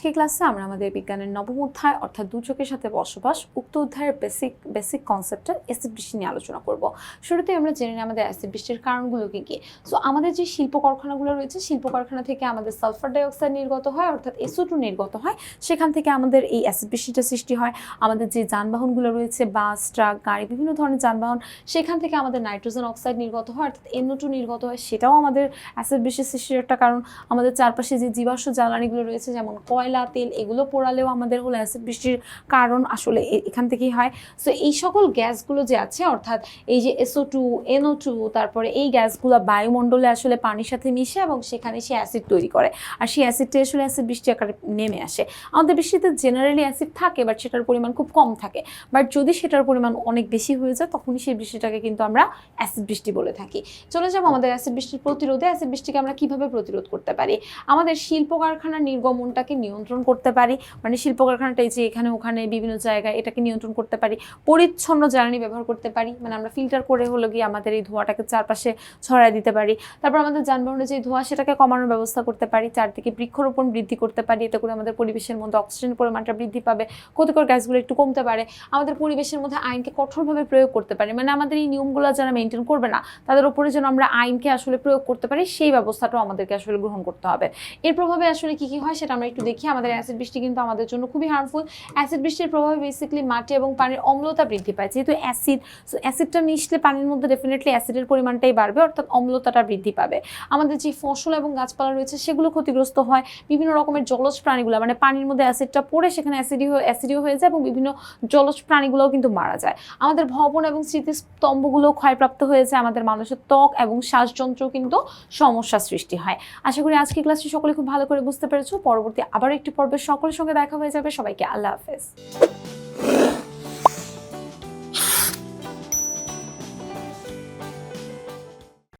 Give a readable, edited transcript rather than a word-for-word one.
আজকের ক্লাসে আমরা আমাদের বিজ্ঞানের নবম অধ্যায় অর্থাৎ দুচোখের সাথে বসবাস উক্ত অধ্যায়ের বেসিক কনসেপ্টের অ্যাসিড বৃষ্টি নিয়ে আলোচনা করব। শুরুতেই আমরা জেনে নিই আমাদের অ্যাসিড বৃষ্টির কারণগুলো কি কি। সো আমাদের যে শিল্প কারখানাগুলো রয়েছে, শিল্প কারখানা থেকে আমাদের সালফার ডাইঅক্সাইড নির্গত হয় অর্থাৎ SO2 নির্গত হয়, সেখান থেকে আমাদের এই অ্যাসিড বৃষ্টিটা সৃষ্টি হয়। আমাদের যে যানবাহনগুলো রয়েছে, বাস, ট্রাক, গাড়ি, বিভিন্ন ধরনের যানবাহন, সেখান থেকে আমাদের নাইট্রোজেন অক্সাইড নির্গত হয় অর্থাৎ NO2 নির্গত হয়, সেটাও আমাদের অ্যাসিড বৃষ্টির সৃষ্টির একটা কারণ। আমাদের চারপাশে যে জীবাশ্ম জ্বালানিগুলো রয়েছে যেমন কয়লা, তেল, এগুলো পোড়ালেও আমাদের হলো অ্যাসিড বৃষ্টির কারণ আসলে এখান থেকেই হয়। সো এই সকল গ্যাসগুলো যে আছে অর্থাৎ এই যে SO2, NO2, তারপরে এই গ্যাসগুলো বায়ুমণ্ডলে আসলে পানির সাথে মিশে এবং সেখানে সে অ্যাসিড তৈরি করে, আর সেই অ্যাসিডটা আসলে অ্যাসিড বৃষ্টি আকারে নেমে আসে। আমাদের বৃষ্টিতে জেনারেলি অ্যাসিড থাকে, বাট সেটার পরিমাণ খুব কম থাকে। বাট যদি সেটার পরিমাণ অনেক বেশি হয়ে যায় তখনই সেই বৃষ্টিটাকে কিন্তু আমরা অ্যাসিড বৃষ্টি বলে থাকি। চলে যাবো আমাদের অ্যাসিড বৃষ্টির প্রতিরোধে। অ্যাসিড বৃষ্টিকে আমরা কিভাবে প্রতিরোধ করতে পারি? আমাদের শিল্প কারখানার নির্গমনটাকে নিয়ন্ত্রণ করতে পারি, মানে শিল্প কারখানাটা যে এখানে ওখানে বিভিন্ন জায়গায় এটাকে নিয়ন্ত্রণ করতে পারি। পরিচ্ছন্ন জ্বালানি ব্যবহার করতে পারি, মানে আমরা ফিল্টার করে হলো গিয়ে আমাদের এই ধোঁয়াটাকে চারপাশে ছড়ায় দিতে পারি। তারপর আমাদের যানবাহনের যে ধোঁয়া সেটাকে কমানোর ব্যবস্থা করতে পারি। চারদিকে বৃক্ষরোপণ বৃদ্ধি করতে পারি, এতে করে আমাদের পরিবেশের মধ্যে অক্সিজেনের পরিমাণটা বৃদ্ধি পাবে, ক্ষতিকর গ্যাসগুলো একটু কমতে পারে। আমাদের পরিবেশের মধ্যে আইনকে কঠোরভাবে প্রয়োগ করতে পারি, মানে আমাদের এই নিয়মগুলো যারা মেনটেন করবে না তাদের উপরে যেন আমরা আইনকে আসলে প্রয়োগ করতে পারি, সেই ব্যবস্থাটাও আমাদেরকে আসলে গ্রহণ করতে হবে। এর প্রভাবে আসলে কি কি হয় সেটা আমরা একটু দেখি। আমাদের অ্যাসিড বৃষ্টি কিন্তু আমাদের জন্য খুবই হার্মফুল। অ্যাসিড বৃষ্টির প্রভাবে বেসিক্যালি মাটি এবং পানির অম্লতা বৃদ্ধি পায়। যেহেতু অ্যাসিডটা মিশলে পানির মধ্যে ডেফিনেটলি অ্যাসিডের পরিমাণটাই বাড়বে অর্থাৎ অম্লতাটা বৃদ্ধি পাবে। আমাদের যে ফসল এবং গাছপালা রয়েছে সেগুলো ক্ষতিগ্রস্ত হয়। বিভিন্ন রকমের জলজ প্রাণীগুলো, মানে পানির মধ্যে অ্যাসিডটা পড়ে সেখানে অ্যাসিডিও হয়ে যায় এবং বিভিন্ন জলজ প্রাণীগুলোও কিন্তু মারা যায়। আমাদের ভবন এবং স্মৃতিস্তম্ভগুলো ক্ষয়প্রাপ্ত হয়ে যায়। আমাদের মানুষের ত্বক এবং শ্বাসযন্ত্র কিন্তু সমস্যা সৃষ্টি হয়। আশা করি আজকের ক্লাসটি সকলে খুব ভালো করে বুঝতে পেরেছো। পরবর্তী আবার একটি পর্বে সকলের সঙ্গে দেখা হয়ে যাবে। সবাইকে আল্লাহ হাফেজ।